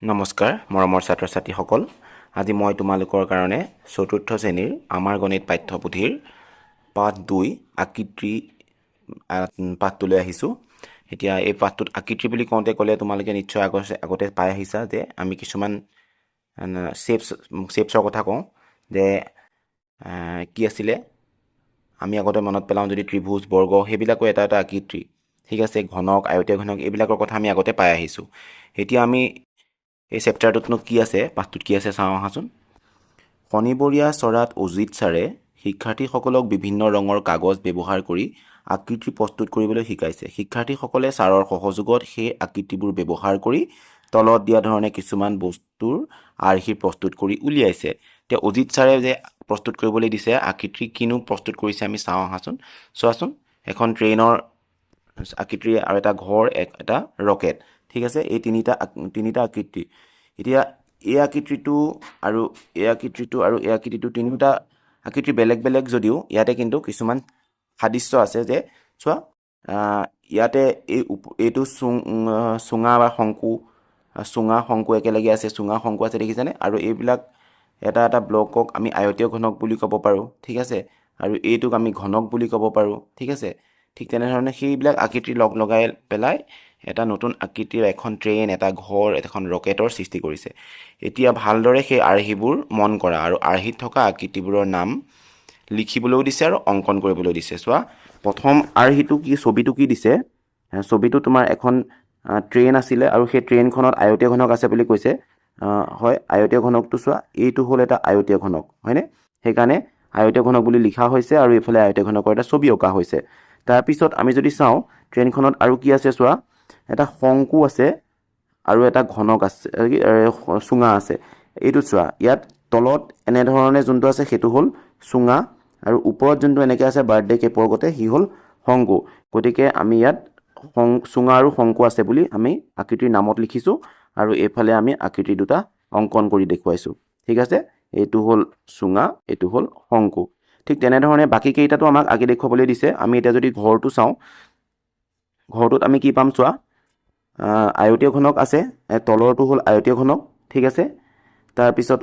নমস্কাৰ মৰমৰ ছাত্ৰ ছাত্ৰীসকল আজি মই তোমালোকৰ কাৰণে চতুৰ্থ শ্ৰেণীৰ আমাৰ গণিত পাঠ্যপুথিৰ পাঠ 2 আকৃতি পাঠটোলৈ আহিছোঁ। এতিয়া এই পাঠটোত আকৃতি বুলি কওঁতে ক'লে তোমালোকে নিশ্চয় আগতে পাই আহিছা যে আমি কিছুমান শেপছৰ কথা কওঁ যে কি আছিলে আমি আগতে মনত পেলাওঁ যদি ত্ৰিভুজ বৰ্গ সেইবিলাকো এটা এটা আকৃতি, ঠিক আছে, ঘনক আয়তীয় ঘনক এইবিলাকৰ কথা আমি আগতে পাই আহিছোঁ। এতিয়া আমি এই চেপ্টাৰটোতনো কি আছে, পাঠটোত কি আছে চাওঁ আহাচোন। শনিবৰীয়া চৰাত অজিত ছাৰে শিক্ষাৰ্থীসকলক বিভিন্ন ৰঙৰ কাগজ ব্যৱহাৰ কৰি আকৃতি প্ৰস্তুত কৰিবলৈ শিকাইছে। শিক্ষাৰ্থীসকলে ছাৰৰ সহযোগত সেই আকৃতিবোৰ ব্যৱহাৰ কৰি তলত দিয়া ধৰণে কিছুমান বস্তুৰ আৰ্হি প্ৰস্তুত কৰি উলিয়াইছে। এতিয়া অজিত ছাৰে যে প্ৰস্তুত কৰিবলৈ দিছে আকৃতি কিনো প্ৰস্তুত কৰিছে আমি চাওঁ আহাচোন। চোৱাচোন, এখন ট্ৰেইনৰ আকৃতি আৰু এটা ঘৰ এটা ৰকেট, ঠিক আছে, এই তিনিটা আকৃতি। এতিয়া এই আকৃতিটো আৰু এই আকৃতিটো আৰু এই আকৃতিটো তিনিটা আকৃতি বেলেগ বেলেগ যদিও ইয়াতে কিন্তু কিছুমান সাদৃশ্য আছে যে চোৱা ইয়াতে এইটো চুঙা বা শংকু একেলগে আছে, চুঙা শংকু আছে দেখিছেনে, আৰু এইবিলাক এটা এটা ব্লকক আমি আয়তীয় ঘনক বুলি ক'ব পাৰোঁ, ঠিক আছে, আৰু এইটোক আমি ঘনক বুলি ক'ব পাৰোঁ, ঠিক আছে। ঠিক তেনেধৰণে সেইবিলাক আকৃতি লগাই পেলাই এটা নতুন আকৃতিৰ এখন ট্ৰেইন, এটা ঘৰ, এখন ৰকেটৰ সৃষ্টি কৰিছে। এতিয়া ভালদৰে সেই আৰ্হিবোৰ মন কৰা আৰু আৰ্হিত থকা আকৃতিবোৰৰ নাম লিখিবলৈও দিছে আৰু অংকন কৰিবলৈ দিছে। চোৱা, প্ৰথম আৰ্হিটো কি, ছবিটো কি দিছে, ছবিটো তোমাৰ এখন ট্ৰেইন আছিলে আৰু সেই ট্ৰেইনখনত আয়তীয় ঘনক আছে বুলি কৈছে। হয়, আয়তীয় ঘনকটো চোৱা, এইটো হ'ল এটা আয়তীয় ঘনক, হয়নে, সেইকাৰণে আয়তীয় ঘনক বুলি লিখা হৈছে আৰু এইফালে আয়তীয় ঘনকৰ এটা ছবি অঁকা হৈছে। তাৰপিছত আমি যদি চাওঁ ট্ৰেইনখনত আৰু কি আছে, চোৱা, এটা শংকু আছে আৰু এটা ঘনক আছে, চুঙা আছে। এইটো চোৱা, ইয়াত তলত এনেধৰণে যোনটো আছে সেইটো হ'ল চুঙা আৰু ওপৰত যোনটো এনেকৈ আছে বাৰ্থডে কেকৰ গতে সি হ'ল শংকু। গতিকে আমি ইয়াত চুঙা আৰু শংকু আছে বুলি আমি আকৃতিৰ নামত লিখিছোঁ আৰু এইফালে আমি আকৃতি দুটা অংকন কৰি দেখুৱাইছোঁ, ঠিক আছে। এইটো হ'ল চুঙা, এইটো হ'ল শংকু। ঠিক তেনেধৰণে বাকী কেইটাতো আমাক আঁকি দেখুৱাবলৈ দিছে। আমি এতিয়া যদি ঘৰটো চাওঁ, ঘৰটোত আমি কি পাম চোৱা, আয়তীয় ঘনক আছে, তলৰটো হ'ল আয়তীয় ঘনক, ঠিক আছে। তাৰপিছত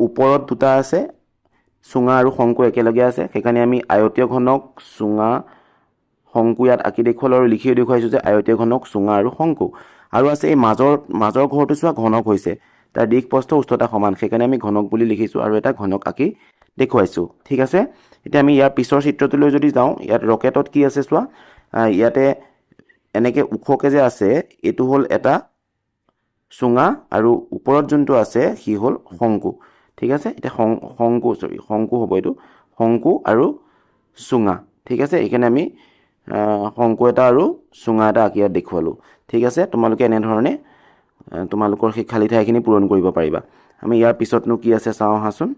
ওপৰত দুটা আছে, চুঙা আৰু শংকু একেলগে আছে, সেইকাৰণে আমি আয়তীয় ঘনক চুঙা শংকু ইয়াত আঁকি দেখুৱালোঁ আৰু লিখিও দেখুৱাইছোঁ যে আয়তীয় ঘনক চুঙা আৰু শংকু। আৰু আছে এই মাজৰ ঘৰটো চোৱা, ঘনক হৈছে, তাৰ দিশ প্ৰস্থ উচ্চতা সমান, সেইকাৰণে আমি ঘনক বুলি লিখিছোঁ আৰু এটা ঘনক আঁকি দেখুৱাইছোঁ, ঠিক আছে। এতিয়া আমি ইয়াৰ পিছৰ চিত্ৰটোলৈ যদি যাওঁ, ইয়াত ৰকেটত কি আছে চোৱা, ইয়াতে এনেকৈ ওখকৈ যে আছে এইটো হ'ল এটা চুঙা আৰু ওপৰত যোনটো আছে সি হ'ল শংকু, ঠিক আছে। এতিয়া শংকু হ'ব, এইটো শংকু আৰু চুঙা, ঠিক আছে। এইকাৰণে আমি শংকু এটা আৰু চুঙা এটা আঁকি ইয়াত দেখুৱালোঁ, ঠিক আছে। তোমালোকে এনেধৰণে তোমালোকৰ সেই খালী ঠাইখিনি পূৰণ কৰিব পাৰিবা। আমি ইয়াৰ পিছতনো কি আছে চাওঁ আহাচোন।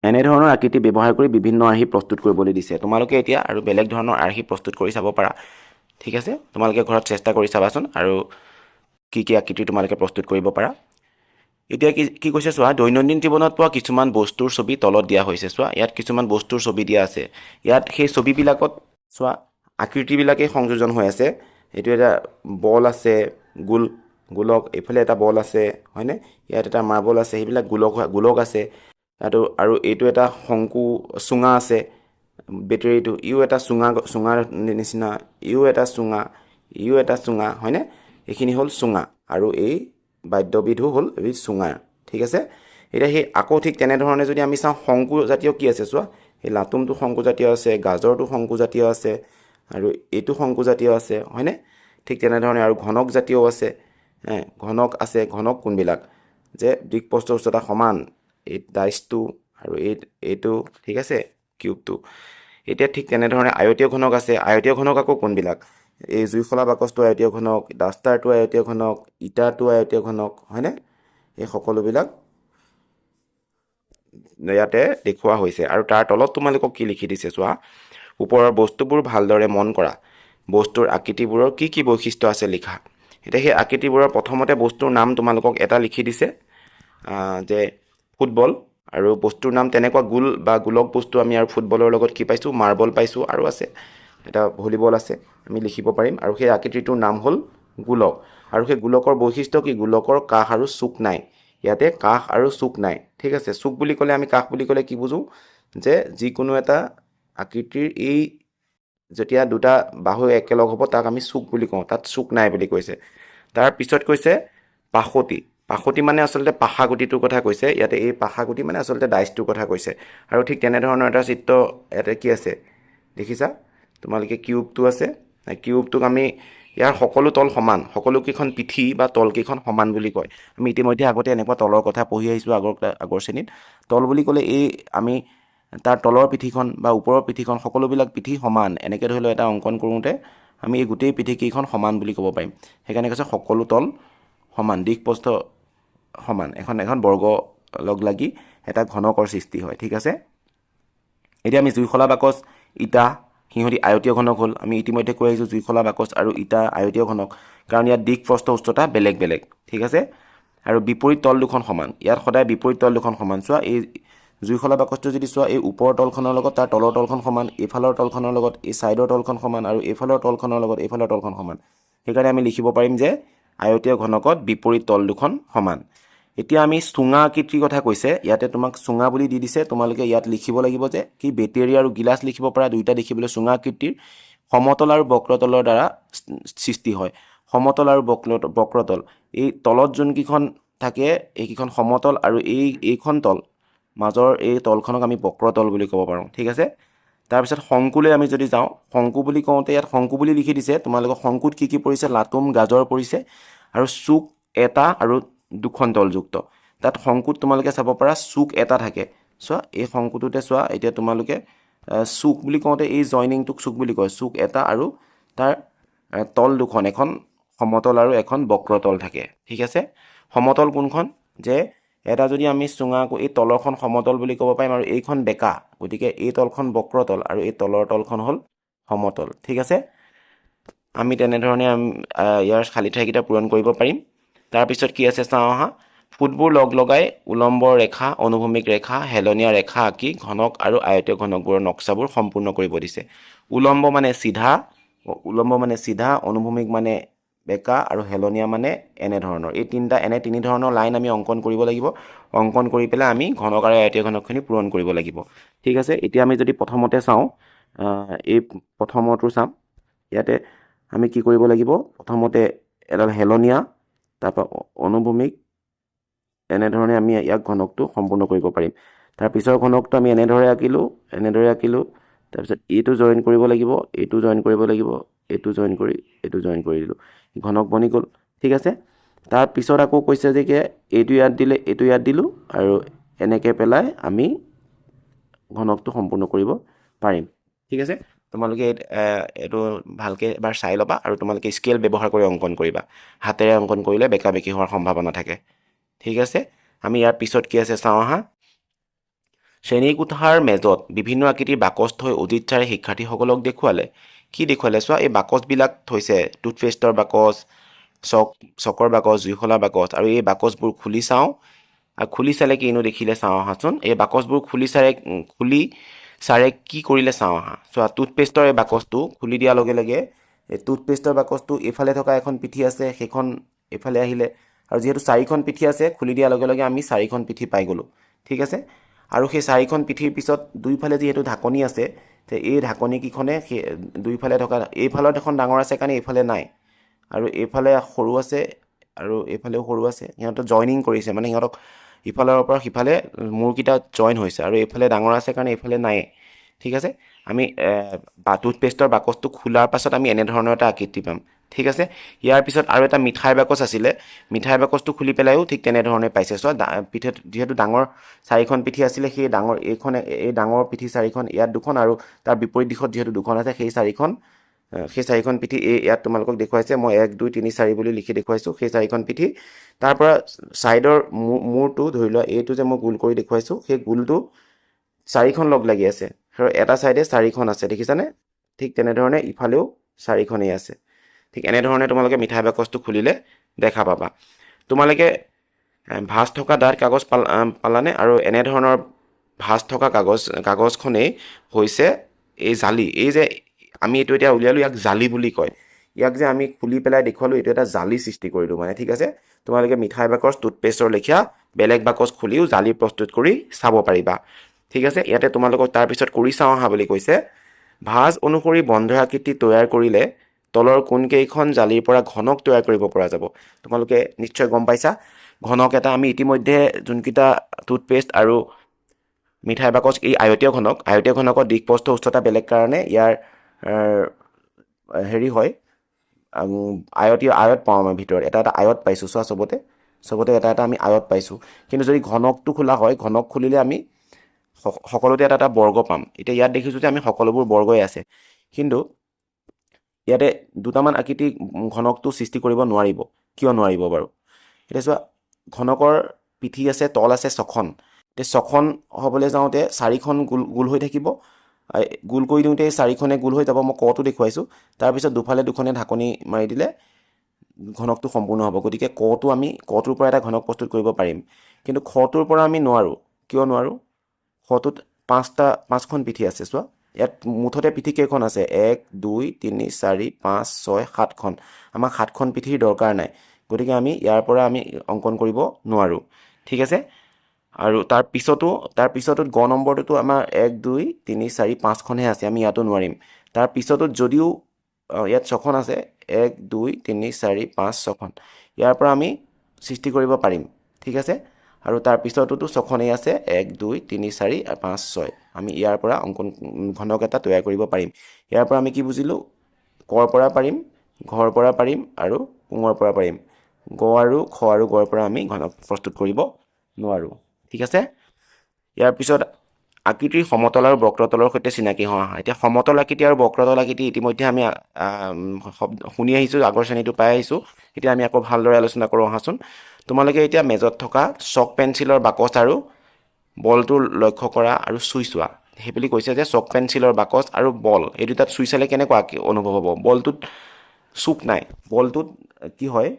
এনেধৰণৰ আকৃতি ব্যৱহাৰ কৰি বিভিন্ন আৰ্হি প্ৰস্তুত কৰিবলৈ দিছে। তোমালোকে এতিয়া আৰু বেলেগ ধৰণৰ আৰ্হি প্ৰস্তুত কৰি চাব পাৰা, ঠিক আছে। তোমালোকে ঘৰত চেষ্টা কৰি চাবাচোন আৰু কি কি আকৃতি তোমালোকে প্ৰস্তুত কৰিব পাৰা। এতিয়া কি কৈছে চোৱা, দৈনন্দিন জীৱনত পোৱা কিছুমান বস্তুৰ ছবি তলত দিয়া হৈছে। চোৱা, ইয়াত কিছুমান বস্তুৰ ছবি দিয়া আছে। ইয়াত সেই ছবিবিলাকত চোৱা আকৃতিবিলাকেই সংযোজন হৈ আছে। এইটো এটা বল আছে, গোলক, এইফালে এটা বল আছে, হয়নে, ইয়াত এটা মাৰ্বল আছে, সেইবিলাক গোলক আছে। আৰু এইটো এটা শংকু চুঙা আছে, বেটেৰীটো ইও এটা চুঙাৰ নিচিনা, ইও এটা চুঙা, হয়নে, এইখিনি হ'ল চুঙা আৰু এই বাদ্যবিধো হ'ল এই চুঙা, ঠিক আছে। এতিয়া সেই আকৌ ঠিক তেনেধৰণে যদি আমি চাওঁ শংকু জাতীয় কি আছে চোৱা, এই লাটুমটো শংকু জাতীয় আছে, গাজৰটো শংকু জাতীয় আছে আৰু এইটো শংকু জাতীয় আছে, হয়নে। ঠিক তেনেধৰণে আৰু ঘনক জাতীয়ও আছে, ঘনক আছে। ঘনক কোনবিলাক, যে দিশ প্ৰস্থ উচ্চতা সমান, এই ডাইচটো আৰু এইটো, ঠিক আছে, কিউবটো। এতিয়া ঠিক তেনেধৰণে আয়তীয় ঘনক আছে। আয়তীয় ঘনক আকৌ কোনবিলাক, এই জুইশলা বাকচটো আয়তীয় ঘনক, ডাষ্টাৰটো আয়তীয় ঘনক, ইটাটো আয়তীয় ঘনক, হয়নে, এই সকলোবিলাক ইয়াতে দেখুওৱা হৈছে। আৰু তাৰ তলত তোমালোকক কি লিখি দিছে চোৱা, ওপৰৰ বস্তুবোৰ ভালদৰে মন কৰা, বস্তুৰ আকৃতিবোৰৰ কি কি বৈশিষ্ট্য আছে লিখা। এতিয়া সেই আকৃতিবোৰৰ প্ৰথমতে বস্তুৰ নাম তোমালোকক এটা লিখি দিছে যে ফুটবল, আৰু বস্তুৰ নাম তেনেকুৱা গোল বা গোলক বস্তু আমি আৰু ফুটবলৰ লগত কি পাইছোঁ, মাৰ্বল পাইছোঁ, আৰু আছে এটা ভলীবল আছে, আমি লিখিব পাৰিম। আৰু সেই আকৃতিটোৰ নাম হ'ল গোলক। আৰু সেই গোলকৰ বৈশিষ্ট্য কি গোলকৰ কাষ আৰু চুক নাই ইয়াতে কাষ আৰু চুক নাই ঠিক আছে চুক বুলি ক'লে আমি কাষ বুলি ক'লে কি বুজো যে যিকোনো এটা আকৃতিৰ এই যেতিয়া দুটা বাহু একেলগ হ'ব তাক আমি চুক বুলি কওঁ তাত চুক নাই বুলি কৈছে তাৰ পিছত কৈছে পাশতি মানে আচলতে পাশাগুটিটোৰ কথা কৈছে ইয়াতে এই পাশাগুটি মানে আচলতে ডাইচটোৰ কথা কৈছে আৰু ঠিক তেনেধৰণৰ এটা চিত্ৰ ইয়াতে কি আছে দেখিছা তোমালোকে কিউবটো আছে কিউবটোক আমি ইয়াৰ সকলো তল সমান সকলোকেইখন পিঠি বা তলকেইখন সমান বুলি কয় আমি ইতিমধ্যে আগতে এনেকুৱা তলৰ কথা পঢ়ি আহিছোঁ আগৰ শ্ৰেণীত তল বুলি ক'লে এই আমি তাৰ তলৰ পিঠিখন বা ওপৰৰ পিঠিখন সকলোবিলাক পিঠি সমান এনেকৈ ধৰি লওক এটা অংকন কৰোঁতে আমি এই গোটেই পিঠিকেইখন সমান বুলি ক'ব পাৰিম সেইকাৰণে কৈছে সকলো তল সমান দিশপ্ৰস্থ সমান এখন বৰ্গ লগ লাগি এটা ঘনকৰ সৃষ্টি হয় ঠিক আছে এতিয়া আমি জুইশলা বাকচ ইটা সিহঁতি আয়তীয় ঘনক হ'ল আমি ইতিমধ্যে কৈ আহিছোঁ জুইশলা বাকচ আৰু ইটা আয়তীয় ঘনক কাৰণ ইয়াত দিশ প্ৰস্থ উচ্চতা বেলেগ বেলেগ ঠিক আছে আৰু বিপৰীত তল দুখন সমান ইয়াত সদায় বিপৰীত তল দুখন সমান চোৱা এই জুইশলা বাকচটো যদি চোৱা এই ওপৰৰ তলখনৰ লগত তাৰ তলৰ তলখন সমান এইফালৰ তলখনৰ লগত এই ছাইডৰ তলখন সমান আৰু এইফালৰ তলখনৰ লগত এইফালৰ তলখন সমান সেইকাৰণে আমি লিখিব পাৰিম যে আয়তীয় ঘনকত বিপৰীত তল দুখন সমান এতিয়া আমি চুঙা আকৃতিৰ কথা কৈছে ইয়াতে তোমাক চুঙা বুলি দি দিছে তোমালোকে ইয়াত লিখিব লাগিব যে কি বেটেৰী আৰু গিলাচ লিখিব পৰা দুইটা দেখিবলৈ চুঙা আকৃতিৰ সমতল আৰু বক্ৰতলৰ দ্বাৰা সৃষ্টি হয় সমতল আৰু বক্ৰতল এই তলত যোনকেইখন থাকে এইকেইখন সমতল আৰু এইখন তল মাজৰ এই তলখনক আমি বক্ৰতল বুলি ক'ব পাৰোঁ ঠিক আছে তাৰপিছত শংকুলৈ আমি যদি যাওঁ শংকু বুলি কওঁতে ইয়াত শংকু বুলি লিখি দিছে তোমালোকৰ শংকুত কি পৰিছে লাটুম গাজৰ পৰিছে আৰু চুক এটা আৰু দুখন তলযুক্ত তাত শংকুত তোমালোকে চাব পাৰা চুক এটা থাকে চোৱা এই শংকুটোতে চোৱা এতিয়া তোমালোকে চুক বুলি কওঁতে এই জইনিংটোক চুক বুলি কয় চুক এটা আৰু তাৰ তল দুখন এখন সমতল আৰু এখন বক্ৰতল থাকে ঠিক আছে সমতল কোনখন যে এটা যদি আমি চুঙা এই তলৰখন সমতল বুলি ক'ব পাৰিম আৰু এইখন বেকা গতিকে এই তলখন বক্ৰতল আৰু এই তলৰ তলখন হ'ল সমতল ঠিক আছে আমি তেনেধৰণে ইয়াৰ খালী ঠাইকেইটা পূৰণ কৰিব পাৰিম তাৰপিছত কি আছে চাওঁ আহা ফুটবোৰ লগ লগাই উলম্ব ৰেখা অনুভূমিক ৰেখা হেলনীয়া ৰেখা আঁকি ঘনক আৰু আয়তীয় ঘনকবোৰৰ নক্সাবোৰ সম্পূৰ্ণ কৰিব দিছে উলম্ব মানে চিধা অনুভূমিক মানে বেকা আৰু হেলনীয়া মানে এনেধৰণৰ এই তিনি ধৰণৰ লাইন আমি অংকন কৰিব লাগিব অংকন কৰি পেলাই আমি ঘনক আৰু আয়তীয় ঘনকখিনি পূৰণ কৰিব লাগিব ঠিক আছে এতিয়া আমি যদি প্ৰথমতে চাওঁ এই প্ৰথমটো চাম ইয়াতে আমি কি কৰিব লাগিব প্ৰথমতে এডাল হেলনীয়া তাৰপৰা অনুভূমিক এনেধৰণে আমি ইয়াক ঘনকটো সম্পূৰ্ণ কৰিব পাৰিম তাৰ পিছৰ ঘনকটো আমি এনেদৰে আঁকিলোঁ তাৰপিছত এইটো জইন কৰিব লাগিব এইটো জইন কৰিব লাগিব এইটো জইন কৰি দিলোঁ ঘনক বনি গ'ল ঠিক আছে তাৰপিছত আকৌ কৈছে যে কি এইটো ইয়াত দিলোঁ আৰু এনেকৈ পেলাই আমি ঘনকটো সম্পূৰ্ণ কৰিব পাৰিম ঠিক আছে তোমালোকে এইটো ভালকৈ এবাৰ চাই ল'বা আৰু তোমালোকে স্কেল ব্যৱহাৰ কৰি অংকন কৰিবা হাতেৰে অংকন কৰিলে বেকা বেকি হোৱাৰ সম্ভাৱনা থাকে ঠিক আছে আমি ইয়াৰ পিছত কি আছে চাওঁ আহা শ্ৰেণীকোঠাৰ মেজত বিভিন্ন আকৃতিৰ বাকচ থৈ অজিত ছাৰে শিক্ষাৰ্থীসকলক দেখুৱালে চোৱা এই বাকচবিলাক থৈছে টুথপেষ্টৰ বাকচ চকৰ বাকচ জুইশলা বাকচ আৰু এই বাকচবোৰ খুলি চাওঁ আৰু খুলি চালে কিনো দেখিলে চাওঁ আহাচোন এই বাকচবোৰ খুলি ছাৰে কি কৰিলে চাওঁ আহা চোৱা টুথপেষ্টৰ এই বাকচটো খুলি দিয়াৰ লগে লগে এই টুথপেষ্টৰ বাকচটো এইফালে থকা এখন পিঠি আছে সেইখন এইফালে আহিলে আৰু যিহেতু চাৰিখন পিঠি আছে খুলি দিয়াৰ লগে লগে আমি চাৰিখন পিঠি পাই গ'লোঁ ঠিক আছে আৰু সেই চাৰিখন পিঠিৰ পিছত দুইফালে যিহেতু ঢাকনি আছে তে এই ঢাকনিকেইখনে সেই দুইফালে থকা এইফালত এখন ডাঙৰ আছে কাৰণে এইফালে নাই আৰু এইফালে সৰু আছে আৰু এইফালেও সৰু আছে সিহঁতক জইনিং কৰিছে মানে সিহঁতক ইফালৰ পৰা সিফালে মূৰকেইটা জইন হৈছে আৰু এইফালে ডাঙৰ আছে কাৰণে এইফালে নাই ঠিক আছে আমি টুথপেষ্টৰ বাকচটো খোলাৰ পাছত আমি এনেধৰণৰ এটা আকৃতি পাম ঠিক আছে ইয়াৰ পিছত আৰু এটা মিঠাই বাকচ আছিলে মিঠাই বাকচটো খুলি পেলাইও ঠিক তেনেধৰণে পাইছে চোৱা পিঠিত যিহেতু ডাঙৰ চাৰিখন পিঠি আছিলে সেই ডাঙৰ পিঠি চাৰিখন ইয়াত দুখন আৰু তাৰ বিপৰীত দিশত যিহেতু দুখন আছে সেই চাৰিখন পিঠি ইয়াত তোমালোকক দেখুৱাইছে মই 1 2 3 4 বুলি লিখি দেখুৱাইছোঁ সেই চাৰিখন পিঠি তাৰ পৰা ছাইডৰ মূৰটো ধৰি লোৱা এইটো যে মই গোল কৰি দেখুৱাইছোঁ সেই গোলটো চাৰিখন লগ লাগি আছে আৰু এটা ছাইডে চাৰিখন আছে দেখিছানে ঠিক তেনেধৰণে ইফালেও চাৰিখনেই আছে ঠিক এনেধৰণে তোমালোকে মিঠাই বাকচটো খুলিলে দেখা পাবা তোমালোকে ভাঁজ থকা ডাঠ কাগজ পালানে আৰু এনেধৰণৰ ভাঁজ থকা কাগজখনেই হৈছে এই জালি এই যে আমি এইটো এতিয়া উলিয়ালোঁ ইয়াক জালি বুলি কয় ইয়াক যে আমি খুলি পেলাই দেখুৱালোঁ এইটো এটা জালি সৃষ্টি কৰিলোঁ মানে ঠিক আছে তোমালোকে মিঠাই বাকচ টুথপেষ্টৰ লেখীয়া বেলেগ বাকচ খুলিও জালি প্ৰস্তুত কৰি চাব পাৰিবা ঠিক আছে ইয়াতে তোমালোকক তাৰপিছত কৰি চাওঁ আহা বুলি কৈছে ভাঁজ অনুসৰি বন্ধ আকৃতি তৈয়াৰ কৰিলে তলৰ কোনকেইখন জালিৰ পৰা ঘনক তৈয়াৰ কৰিব পৰা যাব তোমালোকে নিশ্চয় গম পাইছা ঘনক এটা আমি ইতিমধ্যে যোনকেইটা টুথপেষ্ট আৰু মিঠাই বাকচ এই আয়তীয় ঘনকৰ দিশপ্ৰস্থ উচ্চতা বেলেগ কাৰণে ইয়াৰ হেৰি হয় আয়ত পাওঁ আমাৰ ভিতৰত এটা আয়ত পাইছোঁ চোৱা চবতে এটা আমি আয়ত পাইছোঁ কিন্তু যদি ঘনকটো খোলা হয় ঘনক খুলিলে আমি সকলোতে এটা বৰ্গ পাম এতিয়া ইয়াত দেখিছোঁ যে আমি সকলোবোৰ বৰ্গই আছে কিন্তু ইয়াতে দুটামান আকৃতি ঘনকটো সৃষ্টি কৰিব নোৱাৰিব কিয় নোৱাৰিব বাৰু এতিয়া চোৱা ঘনকৰ পিঠি আছে তল আছে ছখন এতিয়া ছখন হ'বলৈ যাওঁতে চাৰিখন গোল হৈ থাকিব গোল কৰি দিওঁতে চাৰিখনে গোল হৈ যাব মই কটো দেখুৱাইছোঁ তাৰপিছত দুফালে দুখনে ঢাকনি মাৰি দিলে ঘনকটো সম্পূৰ্ণ হ'ব গতিকে কটোৰ পৰা এটা ঘনক প্ৰস্তুত কৰিব পাৰিম কিন্তু খটোৰ পৰা আমি নোৱাৰোঁ কিয় নোৱাৰোঁ খটোত পাঁচখন পিঠি আছে চোৱা ইয়াত মুঠতে পিঠি কেইখন আছে 1 2 3 4 5 6 7খন আমাক 7খন পিঠিৰ দৰকাৰ নাই গতিকে আমি ইয়াৰ পৰা আমি অংকন কৰিব নোৱাৰোঁ ঠিক আছে আৰু তাৰ পিছতো গ নম্বৰটোতো আমাৰ 1 2 3 4 5খনহে আছে আমি ইয়াতো নোৱাৰিম তাৰ পিছতো যদিও ইয়াত 6খন আছে 1 2 3 4 5 6খন ইয়াৰ পৰা আমি সৃষ্টি কৰিব পাৰিম ঠিক আছে আৰু তাৰ পিছতো 6খনেই আছে 1 2 3 4 5 6 আমি ইয়াৰ পৰা অংকন ঘনক এটা তৈয়াৰ কৰিব পাৰিম ইয়াৰ পৰা আমি কি বুজিলোঁ কৰ পৰা পাৰিম ঘৰ পৰা পাৰিম আৰু পুঙৰ পৰা পাৰিম গ আৰু খ আৰু গৰ পৰা আমি ঘনক প্ৰস্তুত কৰিব নোৱাৰোঁ ঠিক আছে ইয়াৰ পিছত আকৃতিৰ সমতল আৰু বক্ৰতলৰ সৈতে চিনাকি হোৱা হয় এতিয়া সমতল আকৃতি আৰু বক্ৰতল আকৃতি ইতিমধ্যে আমি শুনি আহিছোঁ আগৰ শ্ৰেণীটো পাই আহিছোঁ এতিয়া আমি আকৌ ভালদৰে আলোচনা কৰোঁ আহাচোন তোমালোকে এতিয়া মেজত থকা চক পেঞ্চিলৰ বাকচ আৰু বলটো লক্ষ্য কৰা আৰু চুই চোৱা সেই বুলি কৈছে যে চক পেঞ্চিলৰ বাকচ আৰু বল এই দুটাত চুই চালে কেনেকুৱা অনুভৱ হ'ব বলটোত চুক নাই বলটোত কি হয়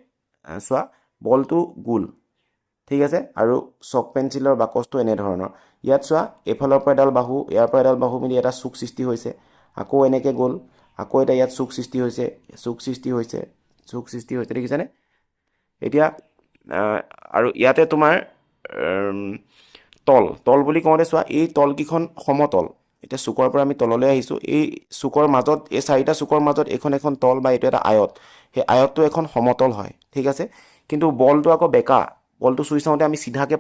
চোৱা বলটো গোল ঠিক আছে আৰু চক পেঞ্চিলৰ বাকচটো এনেধৰণৰ ইয়াত চোৱা এইফালৰ পৰা এডাল বাহু ইয়াৰ পৰা এডাল বাহু মিলি এটা চুক সৃষ্টি হৈছে আকৌ এনেকৈ গ'ল আকৌ এটা ইয়াত চুক সৃষ্টি হৈছে দেখিছানে এতিয়া আৰু ইয়াতে তোমাৰ তল বুলি কওঁতে চোৱা এই তলকেইখন সমতল এতিয়া চুকৰ পৰা আমি তললৈ আহিছোঁ এই চুকৰ মাজত এই চাৰিটা চুকৰ মাজত এখন তল বা এইটো এটা আয়ত সেই আয়তটো এখন সমতল হয় ঠিক আছে কিন্তু বলটো আকৌ বেকা বলটো চুই চাওঁতে আমি চিধাকৈ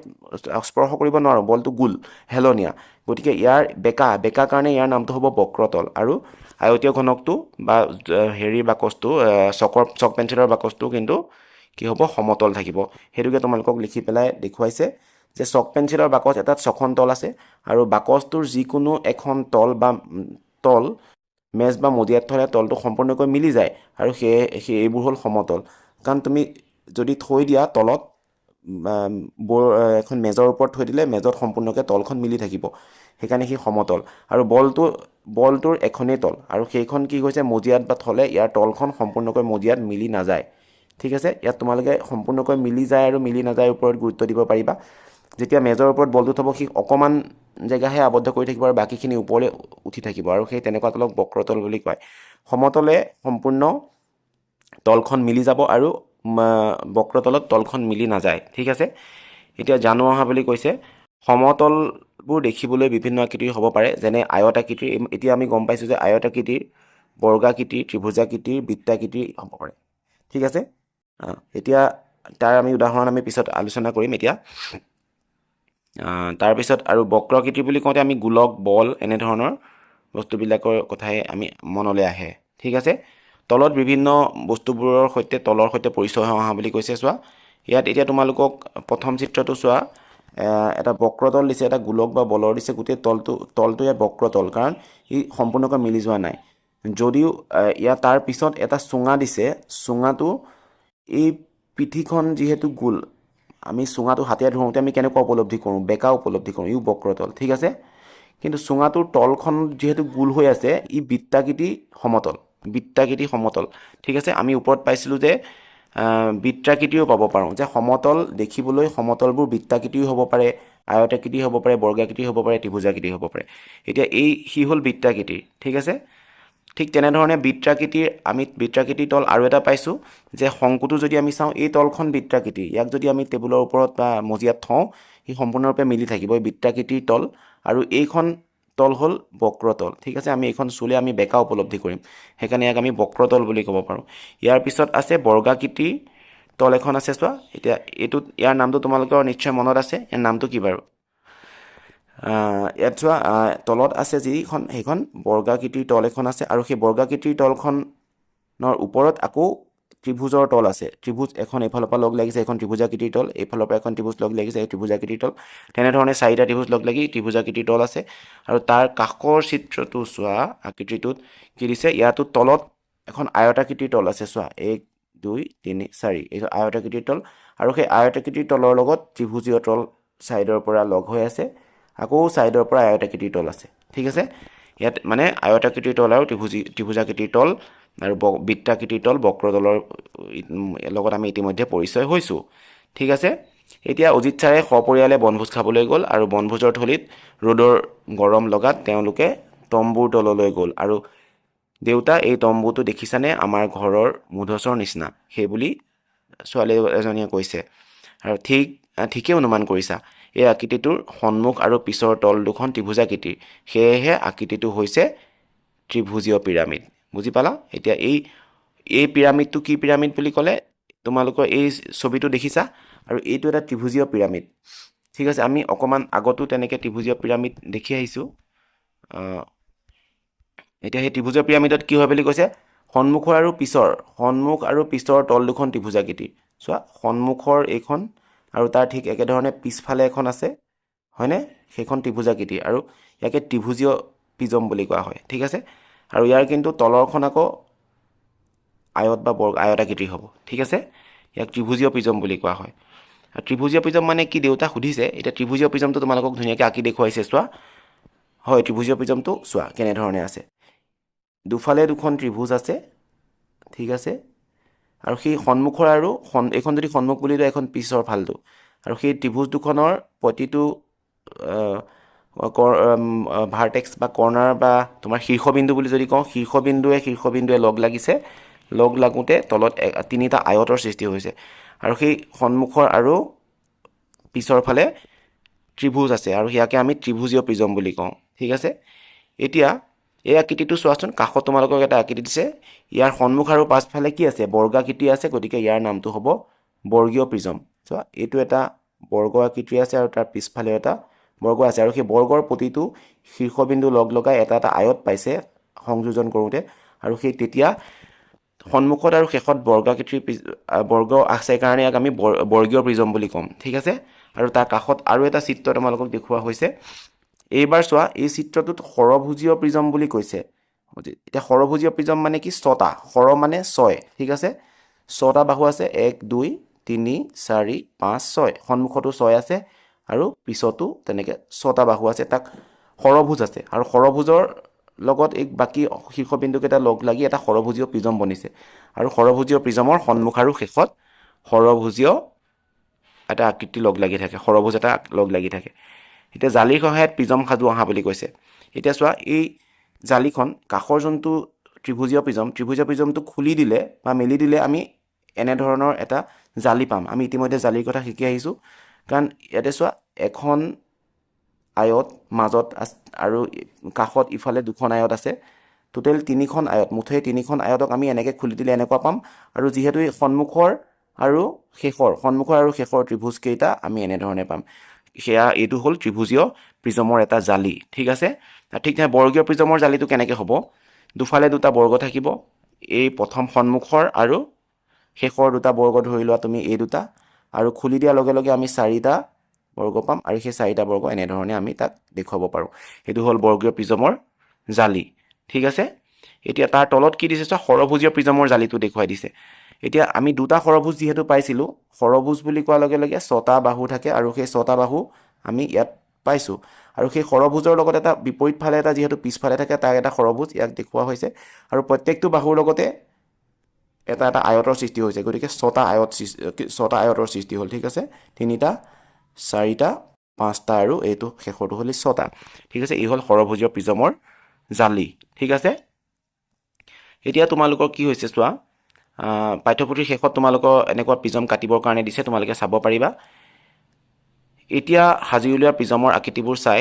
স্পৰ্শ কৰিব নোৱাৰোঁ বলটো গোল হেলনীয়া গতিকে ইয়াৰ বেকা কাৰণে ইয়াৰ নামটো হ'ব বক্ৰতল আৰু আয়তীয় ঘনকটো বা হেৰিৰ বাকচটো চক পেঞ্চিলৰ বাকচটো কিন্তু কি হ'ব সমতল থাকিব সেইটোকে তোমালোকক লিখি পেলাই দেখুৱাইছে যে চক পেঞ্চিলৰ বাকচ এটাত 6খন তল আছে আৰু বাকচটোৰ যিকোনো এখন তল মেজ বা মজিয়াত থ'লে তলটো সম্পূৰ্ণকৈ মিলি যায় আৰু এইবোৰ হ'ল সমতল কাৰণ তুমি যদি থৈ দিয়া তলত এখন মেজৰ ওপৰত থৈ দিলে মেজত সম্পূৰ্ণকৈ তলখন মিলি থাকিব সেইকাৰণে সি সমতল আৰু বলটোৰ এখনেই তল আৰু সেইখন কি হৈছে মজিয়াত বা থ'লে ইয়াৰ তলখন সম্পূৰ্ণকৈ মজিয়াত মিলি নাযায় ঠিক আছে ইয়াত তোমালোকে সম্পূৰ্ণকৈ মিলি যায় আৰু মিলি নাযায় ওপৰত গুৰুত্ব দিব পাৰিবা যেতিয়া মেজৰ ওপৰত বলটো থ'ব সি অকণমান জেগাহে আবদ্ধ কৰি থাকিব আৰু বাকীখিনি ওপৰলৈ উঠি থাকিব আৰু সেই তেনেকুৱা তলক বক্ৰতল বুলি কয় সমতলে সম্পূৰ্ণ তলখন মিলি যাব আৰু বক্ৰতলত তলখন মিলি নাযায় ঠিক আছে এতিয়া জানো অহা বুলি কৈছে সমতলবোৰ দেখিবলৈ বিভিন্ন আকৃতিৰ হ'ব পাৰে যেনে আয়ত আকৃতিৰ এতিয়া আমি গম পাইছোঁ যে আয়ত আকৃতিৰ বৰ্গাকৃতিৰ ত্ৰিভুজাকৃতিৰ বৃত্তাকৃতিৰ হ'ব পাৰে ঠিক আছে এতিয়া তাৰ আমি উদাহৰণ আমি পিছত আলোচনা কৰিম এতিয়া তাৰপিছত আৰু বক্ৰকৃতি বুলি কওঁতে আমি গোলক বল এনেধৰণৰ বস্তুবিলাকৰ কথাই আমি মনলৈ আহে ঠিক আছে তলত বিভিন্ন বস্তুবোৰৰ সৈতে তলৰ সৈতে পৰিচয় অহা বুলি কৈছে চোৱা ইয়াত এতিয়া তোমালোকক প্ৰথম চিত্ৰটো চোৱা এটা বক্ৰতল দিছে এটা গোলক বা বলৰ দিছে গোটেই তলটো ইয়াত বক্ৰতল কাৰণ ই সম্পূৰ্ণকৈ মিলি যোৱা নাই যদিও ইয়াত তাৰ পিছত এটা চুঙা দিছে চুঙাটো এই পিঠিখন যিহেতু গোল আমি চুঙাটো হাতেৰে ধৰোঁতে আমি কেনেকুৱা উপলব্ধি কৰোঁ বেকা উপলব্ধি কৰোঁ ইও বক্ৰতল ঠিক আছে কিন্তু চুঙাটোৰ তলখন যিহেতু গোল হৈ আছে ই বৃত্তাকৃতি সমতল ঠিক আছে আমি ওপৰত পাইছিলোঁ যে বৃত্তাকৃতিও পাব পাৰোঁ যে সমতল দেখিবলৈ সমতলবোৰ বৃত্তাকৃতিও হ'ব পাৰে আয়তাকৃতি হ'ব পাৰে বৰ্গাকৃতি হ'ব পাৰে ত্ৰিভুজাকৃতি হ'ব পাৰে এতিয়া সি হ'ল বৃত্তাকৃতি ঠিক আছে ঠিক তেনেধৰণে বৃত্তাকৃতিৰ আমি বৃত্তাকৃতিৰ তল আৰু এটা পাইছোঁ যে শংকুটো যদি আমি চাওঁ এই তলখন বৃত্তাকৃতিৰ ইয়াক যদি আমি টেবুলৰ ওপৰত বা মজিয়াত থওঁ সি সম্পূৰ্ণৰূপে মিলি থাকিব এই বৃত্তাকৃতিৰ তল আৰু এইখন তল হ'ল বক্ৰতল ঠিক আছে আমি এইখন চুলে আমি বেকা উপলব্ধি কৰিম সেইকাৰণে ইয়াক আমি বক্ৰতল বুলি ক'ব পাৰোঁ ইয়াৰ পিছত আছে বৰ্গাকৃতিৰ তল এখন আছে চোৱা এতিয়া এইটোত ইয়াৰ নামটো তোমালোকৰ নিশ্চয় মনত আছে ইয়াৰ নামটো কি বাৰু ইয়াত চোৱা তলত আছে যিখন সেইখন বৰ্গাকৃতিৰ তল এখন আছে আৰু সেই বৰ্গাকৃতিৰ তলখনৰ ওপৰত আকৌ ত্ৰিভুজৰ তল আছে ত্ৰিভুজ এখন এইফালৰ পৰা লগ লাগিছে এখন ত্ৰিভুজাকৃতিৰ তল এইফালৰ পৰা এখন ত্ৰিভুজ লগ লাগিছে এই ত্ৰিভুজাকৃতিৰ তল তেনেধৰণে চাৰিটা ত্ৰিভুজ লগ লাগি ত্ৰিভুজাকৃতিৰ তল আছে আৰু তাৰ কাষৰ চিত্ৰটো চোৱা আকৃতিটোত কি দিছে ইয়াতো তলত এখন আয়তাকৃতিৰ তল আছে চোৱা 1 2 3 4 এইটো আয়তাকৃতিৰ তল আৰু সেই আয়তাকৃতিৰ তলৰ লগত ত্ৰিভুজীয় তল সাইডৰ পৰা লগ হৈ আছে আকৌ সাইডৰ পৰা আয়তাকৃতিৰ তল আছে ঠিক আছে ইয়াত মানে আয়তাকৃতিৰ তল আৰু ত্ৰিভুজাকৃতিৰ তল আৰু বৃত্তাকৃতিৰ তল বক্ৰতলৰ লগত আমি ইতিমধ্যে পৰিচয় হৈছো ঠিক আছে এতিয়া অজিত ছাৰে সপৰিয়ালে বনভোজ খাবলৈ গ'ল আৰু বনভোজৰ থলীত ৰ'দৰ গৰম লগাত তেওঁলোকে তম্বুৰ তললৈ গ'ল আৰু দেউতা এই তম্বুটো দেখিছানে আমাৰ ঘৰৰ মুধচৰ নিচিনা সেই বুলি ছোৱালী এজনীয়ে কৈছে আৰু ঠিকেই অনুমান কৰিছা এই আকৃতিটোৰ সন্মুখ আৰু পিছৰ তল দুখন ত্ৰিভুজাকৃতিৰ সেয়েহে আকৃতিটো হৈছে ত্ৰিভুজীয় পিৰামিড বুজি পালা এতিয়া এই পিৰামিডটো কি পিৰামিড বুলি ক'লে তোমালোকৰ এই ছবিটো দেখিছা আৰু এইটো এটা ত্ৰিভুজীয় পিৰামিড ঠিক আছে আমি অকমান আগতো তেনেকৈ ত্ৰিভুজীয় পিৰামিড দেখি আহিছোঁ এতিয়া সেই ত্ৰিভুজীয় পিৰামিডত কি হয় বুলি কৈছে সন্মুখ আৰু পিছৰ তল দুখন ত্ৰিভুজাকৃতিৰ চোৱা সন্মুখৰ এইখন আৰু তাৰ ঠিক একেধৰণে পিছফালে এখন আছে হয়নে সেইখন ত্ৰিভুজাকৃতি আৰু ইয়াকে ত্ৰিভুজীয় প্ৰিজম বুলি কোৱা হয় ঠিক আছে আৰু ইয়াৰ কিন্তু তলৰখন আকৌ আয়ত বা আয়তাকৃতিৰ হ'ব ঠিক আছে ইয়াক ত্ৰিভুজীয় প্ৰিজম বুলি কোৱা হয় আৰু ত্ৰিভুজীয় প্ৰিজম মানে কি দেউতা সুধিছে এতিয়া ত্ৰিভুজীয় প্ৰিজমটো তোমালোকক ধুনীয়াকৈ আঁকি দেখুৱাইছে চোৱা হয় ত্ৰিভুজীয় প্ৰিজমটো চোৱা কেনেধৰণে আছে দুফালে দুখন ত্ৰিভুজ আছে ঠিক আছে আৰু সেই সন্মুখৰ আৰু এইখন যদি সন্মুখ বুলি লয় এখন পিছৰ ফালটো আৰু সেই ত্ৰিভুজ দুখনৰ প্ৰতিটো ভাৰ্টেক্স বা কৰ্ণাৰ বা তোমাৰ শীৰ্ষবিন্দু বুলি যদি কওঁ শীৰ্ষবিন্দুৱে লগ লাগিছে লগ লাগোঁতে তলত তিনিটা আয়তৰ সৃষ্টি হৈছে আৰু সেই সন্মুখৰ আৰু পিছৰ ফালে ত্ৰিভুজ আছে আৰু ইয়াকে আমি ত্ৰিভুজীয় প্ৰিজম বুলি কওঁ ঠিক আছে এতিয়া এই আকৃতিটো চোৱাচোন কাষত তোমালোকক এটা আকৃতি দিছে ইয়াৰ সন্মুখ আৰু পাছফালে কি আছে বৰ্গাকৃতি আছে গতিকে ইয়াৰ নামটো হ'ব বৰ্গীয় প্ৰিজম চোৱা এইটো এটা বৰ্গ আকৃতি আছে আৰু তাৰ পিছফালে এটা বৰ্গ আছে আৰু সেই বৰ্গৰ প্ৰতিটো শীৰ্ষবিন্দু লগ লগাই এটা আয়ত পাইছে সংযোজন কৰোঁতে আৰু সেই তেতিয়া সন্মুখত আৰু শেষত বৰ্গ আছে কাৰণে ইয়াক আমি বৰ্গীয় প্ৰিজম বুলি ক'ম ঠিক আছে আৰু তাৰ কাষত আৰু এটা চিত্ৰ তোমালোকক দেখুওৱা হৈছে এইবাৰ চোৱা এই চিত্ৰটোত সৰভুজীয় প্ৰিজম বুলি কৈছে এতিয়া সৰভুজীয় প্ৰিজম মানে কি ছটা সৰ মানে 6 ঠিক আছে ছটা বাহু আছে 1 2 3 4 5 6 সন্মুখতো 6 আছে আৰু পিছতো তেনেকৈ ছটা বাহু আছে তাক সৰভুজ আছে আৰু সৰভুজৰ লগত এক বাকী শীৰ্ষবিন্দুকেইটা লগ লাগি এটা সৰভুজীয় প্ৰিজম বনিছে আৰু সৰভুজীয় প্ৰিজমৰ সন্মুখ আৰু শেষত সৰভুজীয় এটা আকৃতি লগ লাগি থাকে সৰভুজ এটা লগ লাগি থাকে এতিয়া জালিৰ সহায়ত প্ৰিজম সাজু অহা বুলি কৈছে এতিয়া চোৱা এই জালিখন কাষৰ যোনটো ত্ৰিভুজীয় প্ৰিজমটো খুলি দিলে বা মেলি দিলে আমি এনেধৰণৰ এটা জালি পাম আমি ইতিমধ্যে জালিৰ কথা শিকি আহিছোঁ কাৰণ ইয়াতে চোৱা এখন আয়ত মাজত আৰু কাষত ইফালে দুখন আয়ত আছে টোটেল তিনিখন আয়ত মুঠেই তিনিখন আয়তক আমি এনেকৈ খুলি দিলে এনেকুৱা পাম আৰু যিহেতু এই সন্মুখৰ আৰু শেষৰ ত্ৰিভুজকেইটা আমি এনেধৰণে পাম এইটো হ'ল ত্ৰিভুজীয় প্ৰিজমৰ এটা জালি ঠিক আছে ঠিক তেনেকৈ বৰ্গীয় প্ৰিজমৰ জালিটো কেনেকৈ হ'ব দুফালে দুটা বৰ্গ থাকিব এই প্ৰথম সন্মুখৰ আৰু শেষৰ দুটা বৰ্গ ধৰি লোৱা তুমি এই দুটা আৰু খুলি দিয়াৰ লগে লগে আমি চাৰিটা বৰ্গ পাম আৰু সেই চাৰিটা বৰ্গ এনেধৰণে আমি তাক দেখুৱাব পাৰোঁ এইটো হ'ল বৰ্গীয় প্ৰিজমৰ জালি ঠিক আছে এতিয়া তাৰ তলত কি দিছে চোৱা সৰভুজীয় প্ৰিজমৰ জালিটো দেখুৱাই দিছে এতিয়া আমি দুটা সৰভুজ যিহেতু পাইছিলোঁ সৰভুজ বুলি কোৱাৰ লগে লগে ছটা বাহু থাকে আৰু সেই ছটা বাহু আমি ইয়াত পাইছোঁ আৰু সেই সৰভুজৰ লগত এটা বিপৰীত ফালে এটা যিহেতু পিছফালে থাকে তাৰ এটা সৰভুজ ইয়াক দেখুওৱা হৈছে আৰু প্ৰত্যেকটো বাহুৰ লগতে এটা আয়তৰ সৃষ্টি হৈছে গতিকে ছটা আয়তৰ সৃষ্টি হ'ল ঠিক আছে তিনিটা চাৰিটা পাঁচটা আৰু এইটো শেষৰটো হ'ল ছটা ঠিক আছে এই হ'ল সৰভুজীয় প্ৰিজমৰ জালি ঠিক আছে এতিয়া তোমালোকৰ কি হৈছে চোৱা, পাঠ্যপুথিৰ শেষত তোমালোকৰ এনেকুৱা প্ৰিজম কাটিবৰ কাৰণে দিছে, তোমালোকে চাব পাৰিবা। এতিয়া সাজি উলিওৱা প্ৰিজমৰ আকৃতিবোৰ চাই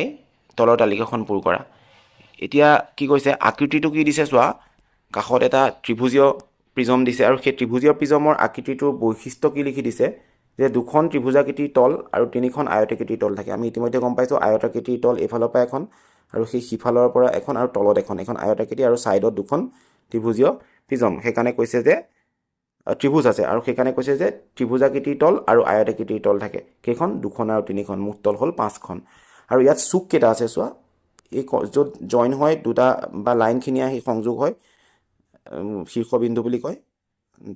তলৰ তালিকাখন পূৰ কৰা। এতিয়া কি কৈছে, আকৃতিটো কি দিছে চোৱা, কাষত এটা ত্ৰিভুজীয় প্ৰিজম দিছে আৰু সেই ত্ৰিভুজীয় প্ৰিজমৰ আকৃতিটোৰ বৈশিষ্ট্য কি লিখি দিছে যে দুখন ত্ৰিভুজাকৃতিৰ তল আৰু তিনিখন আয়তাকৃতিৰ তল থাকে। আমি ইতিমধ্যে গম পাইছোঁ আয়তাকৃতিৰ তল এইফালৰ পৰা এখন আৰু সেই সিফালৰ পৰা এখন আৰু তলত এখন আয়তাকৃতি আৰু ছাইডত দুখন ত্ৰিভুজীয় প্ৰিজম। সেইকাৰণে কৈছে যে ত্ৰিভুজ আছে আৰু সেইকাৰণে কৈছে যে ত্ৰিভুজাকৃতিৰ তল আৰু আয়তাকৃতিৰ তল থাকে। কেইখন? দুখন আৰু তিনিখন, মুঠ তল হ'ল 5খন। আৰু ইয়াত চুক কেইটা আছে চোৱা, এই য'ত জইন হয় দুটা বা লাইনখিনি আহি সংযোগ হয় শীৰ্ষবিন্দু বুলি কয়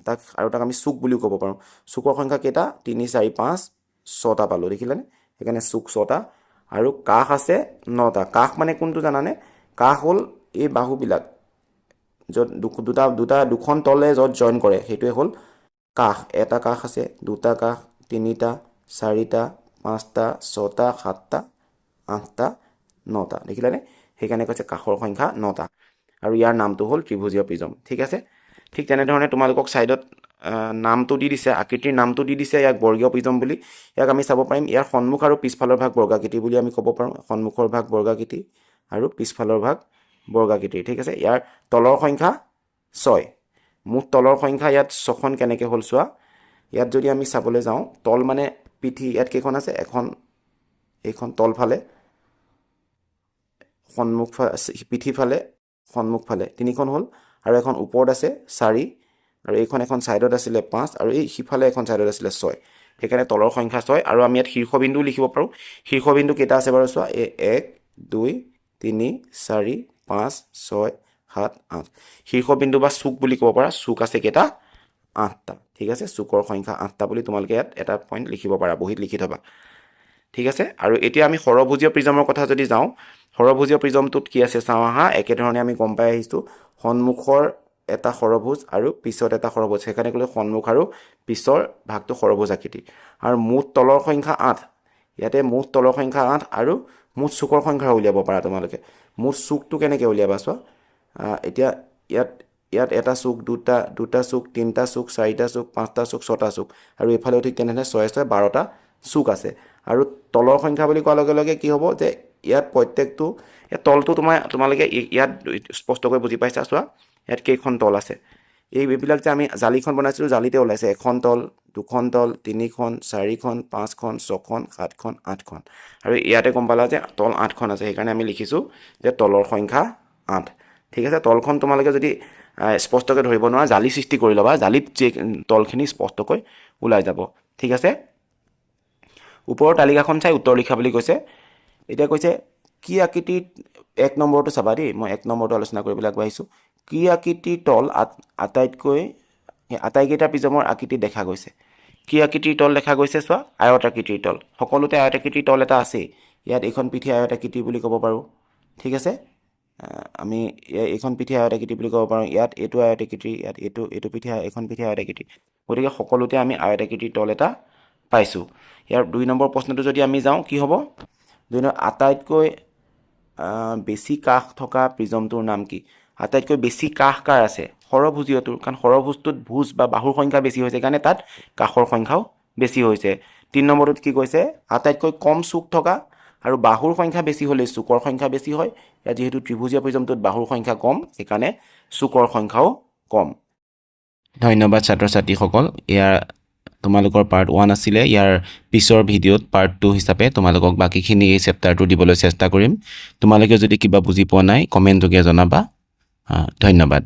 তাক, আৰু তাক আমি চুক বুলিও ক'ব পাৰোঁ। চুকৰ সংখ্যা কেইটা? 3, 4, 5, 6টা পালোঁ, দেখিলানে? সেইকাৰণে চুক 6টা। আৰু কাষ আছে 9টা। কাষ মানে কোনটো জানানে? কাষ হ'ল এই বাহুবিলাক, য'ত দুখন তলে য'ত জইন কৰে সেইটোৱে হ'ল কাষ। এটা কাষ আছে, দুটা কাষ, 3টা, 4টা, 5টা, 6টা, 7টা, 8টা, 9টা, দেখিলানে? সেইকাৰণে কৈছে কাষৰ সংখ্যা 9টা আৰু ইয়াৰ নামটো হ'ল ত্ৰিভুজীয় প্ৰিজম। ঠিক আছে, ঠিক তেনেধৰণে তোমালোকক ছাইডত নামটো দি দিছে, আকৃতিৰ নামটো দি দিছে, ইয়াক বৰ্গীয় প্ৰিজম বুলি। ইয়াক আমি চাব পাৰিম, ইয়াৰ সন্মুখ আৰু পিছফালৰ ভাগ বৰ্গাকৃতি বুলি আমি ক'ব পাৰোঁ। সন্মুখৰ ভাগ বৰ্গাকৃতি আৰু পিছফালৰ ভাগ বৰ্গাকৃতি। ঠিক আছে, ইয়াৰ তলৰ সংখ্যা 6, মুঠ তলৰ সংখ্যা ইয়াত 6খন কেনেকৈ হ'ল চোৱা। ইয়াত যদি আমি চাবলৈ যাওঁ, তল মানে পিঠি, ইয়াত কেইখন আছে? এখন, এইখন তলফালে, সন্মুখ পিঠিফালে, সন্মুখফালে 3খন হ'ল, আৰু এখন ওপৰত আছে 4, আৰু এইখন এখন ছাইডত আছিলে 5, আৰু এই সিফালে এখন ছাইডত আছিলে 6। সেইকাৰণে তলৰ সংখ্যা 6। আৰু আমি ইয়াত শীৰ্ষবিন্দুও লিখিব পাৰোঁ। শীৰ্ষবিন্দু কেইটা আছে বাৰু চোৱা, 1, 2, 3, 4, 5, 6, 7, 8। শীৰ্ষবিন্দু বা চুক বুলি ক'ব পাৰা। চুক আছে কেইটা? 8টা। ঠিক আছে, চুকৰ সংখ্যা 8টা বুলি তোমালোকে ইয়াত এটা পইণ্ট লিখিব পাৰা, বহীত লিখি থবা। ঠিক আছে, আৰু এতিয়া আমি সৰভুজীয় প্ৰিজমৰ কথা যদি যাওঁ, সৰভুজীয় প্ৰিজমটোত কি আছে চাওঁ আহা। একেধৰণে আমি গম পাই আহিছোঁ, সন্মুখৰ এটা সৰভুজ আৰু পিছত এটা সৰভুজ, সেইকাৰণে ক'লে সন্মুখ আৰু পিছৰ ভাগটো সৰভুজ আকৃতি। আৰু মুঠ তলৰ সংখ্যা 8, ইয়াতে মুঠ তলৰ সংখ্যা 8 আৰু মুঠ চুকৰ সংখ্যা উলিয়াব পাৰা তোমালোকে। মুঠ চুকটো কেনেকৈ উলিয়াবা চোৱা, এতিয়া ইয়াত এটা চুক, দুটা চুক, 3টা চুক, 4টা চুক, 5টা চুক, 6টা চুক, আৰু এইফালেও ঠিক তেনেধৰণে 6, 6, 12টা চুক আছে। আৰু তলৰ সংখ্যা বুলি কোৱাৰ লগে লগে কি হ'ব যে ইয়াত প্ৰত্যেকটো তলটো তোমালোকে ইয়াত স্পষ্টকৈ বুজি পাইছা চোৱা, ইয়াত কেইখন তল আছে। এইবিলাক যে আমি জালিখন বনাইছিলোঁ, জালিতে ওলাইছে 1খন তল, 2খন তল, 3খন, 4খন, 5খন, 6খন, 7খন, 8খন, আৰু ইয়াতে গম পালা যে তল 8খন আছে। সেইকাৰণে আমি লিখিছোঁ যে তলৰ সংখ্যা 8। ঠিক আছে, তলখন তোমালোকে যদি স্পষ্টকৈ ধৰিব নোৱাৰা, জালি সৃষ্টি কৰি ল'বা, জালিত যে তলখিনি স্পষ্টকৈ ওলাই যাব। ঠিক আছে, ওপৰৰ তালিকাখন চাই উত্তৰ লিখা বুলি কৈছে। এতিয়া কৈছে কি আকৃতিত, 1 নম্বৰটো চাবা দেই, মই 1 নম্বৰটো আলোচনা কৰিবলৈ আগবাঢ়িছোঁ। কি আকৃতিৰ তল আটাইকেইটা প্ৰিজমৰ আকৃতি দেখা গৈছে? কি আকৃতিৰ তল দেখা গৈছে চোৱা, আয়ত আকৃতিৰ তল। সকলোতে আয়ত আকৃতিৰ তল এটা আছেই। ইয়াত এইখন পিঠি আয়ত আকৃতি বুলি ক'ব পাৰোঁ। ঠিক আছে, আমি এইখন পিঠি আয়ত আকৃতি বুলি ক'ব পাৰোঁ। ইয়াত এইটো আয়ত আকৃতি, ইয়াত এইটো পিঠি, এইখন পিঠি আয়ত আকৃতি। গতিকে সকলোতে আমি আয়ত আকৃতিৰ তল এটা পাইছোঁ। ইয়াৰ 2 নম্বৰ প্ৰশ্নটো যদি আমি যাওঁ, কি হ'ব? 2 নম্বৰ, আটাইতকৈ বেছি কাষ থকা প্ৰিজমটোৰ নাম কি? আটাইতকৈ বেছি কাষ কাৰ আছে? সৰভুজীয়টোৰ, কাৰণ সৰভুজটোত ভুজ বা বাহুৰ সংখ্যা বেছি হৈছে কাৰণে তাত কাষৰ সংখ্যাও বেছি হৈছে। 3 নম্বৰটোত কি কৈছে? আটাইতকৈ কম চুক থকা, আৰু বাহুৰ সংখ্যা বেছি হ'লে চুকৰ সংখ্যা বেছি হয়। ইয়াত যিহেতু ত্ৰিভুজীয় প্ৰিজমটোত বাহুৰ সংখ্যা কম, সেইকাৰণে চুকৰ সংখ্যাও কম। ধন্যবাদ ছাত্ৰ ছাত্ৰীসকল। তোমালোকৰ পাৰ্ট 1 আছিলে। ইয়াৰ পিছৰ ভিডিঅ'ত পাৰ্ট 2 হিচাপে তোমালোকক বাকীখিনি এই চেপ্টাৰটো দিবলৈ চেষ্টা কৰিম। তোমালোকে যদি কিবা বুজি পোৱা নাই কমেণ্ট যোগে জনাবা। ধন্যবাদ।